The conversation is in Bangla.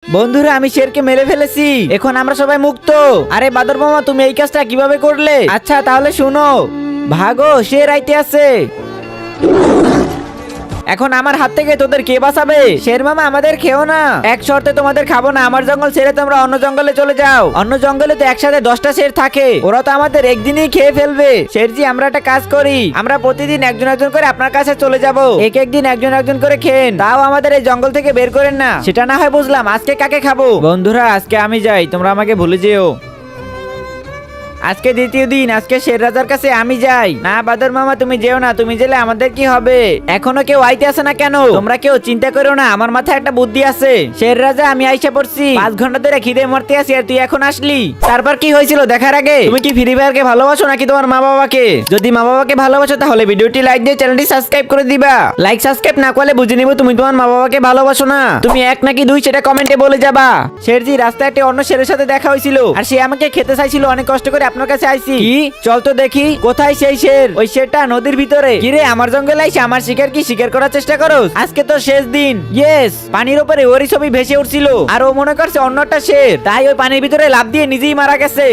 বন্ধুরা আমি শেরকে মেরে ফেলেছি, এখন আমরা সবাই মুক্ত। আরে বাদর মামা তুমি এই কাজটা কিভাবে করলে? আচ্ছা তাহলে শুনো, ভাগো শের আইতে আছে। এখন আমার হাত থেকে তোদের কে বাঁচাবে? শের মামা আমাদের খেও না, এক শর্তে তোমাদের খাবো না। আমার জঙ্গল ছেড়ে তোমরা অন্য জঙ্গলে চলে যাও। অন্য জঙ্গলে তো একসাথে 10টা শের থাকে, ওরা তো আমাদের একদিনই খেয়ে ফেলবে। শেরজি আমরা একটা কাজ করি, আমরা প্রতিদিন একজন একজন করে আপনার কাছে চলে যাব, এক একদিন একজন একজন করে খেন, তাও আমাদের এই জঙ্গল থেকে বের করেন না। সেটা না হয় বুঝলাম, আজকে কাকে খাবো? বন্ধুরা আজকে আমি যাই, তোমরা আমাকে ভুলে যেও। আজকে দ্বিতীয় দিন, আজকে শের রাজার কাছে আমি যাই। না বাদর মামা তুমি যেও না, তুমি গেলে আমাদের কি হবে? এখনো কেউ আইতে আসে না কেন? তোমরা কেউ চিন্তা করো না, আমার মাথায় একটা বুদ্ধি আছে। শের রাজা আমি আইসা পড়ছি, 5 ঘন্টা ধরে খিদে মরতে আছি আর তুই এখন আসলি। তারপর কি হয়েছিল দেখার আগে তুমি কি ফ্রি ফায়ারকে ভালোবাসো নাকি তোমার মা বাবাকে? যদি মা বাবাকে ভালোবাসো তাহলে ভিডিওটি লাইক দিয়ে চ্যানেলটি সাবস্ক্রাইব করে দিবা। লাইক সাবস্ক্রাইব না করলে বুঝে নিব তুমি তোমার মা বাবাকে ভালোবাসো না। তুমি 1 নাকি 2 সেটা কমেন্টে বলে যাবা। শেরজি রাস্তায় একটা অন্য শেরের সাথে দেখা হয়েছিল, আর সে আমাকে খেতে চাইছিল, অনেক কষ্ট করে আপনার কাছে আইছি। কি চল তো দেখি কোথায় সেই শের। ওই শেরটা নদীর ভিতরে। কি রে আমার জঙ্গলে আইসা আমার শিকার কি শিকার করার চেষ্টা করো? আজকে তো শেষ দিন। ইয়েস, পানির উপরে ওরই ছবি ভেসে উঠছিল আর ও মনে করছে অন্যটা শের, তাই ওই পানির ভিতরে লাফ দিয়ে নিজেই মারা গেছে।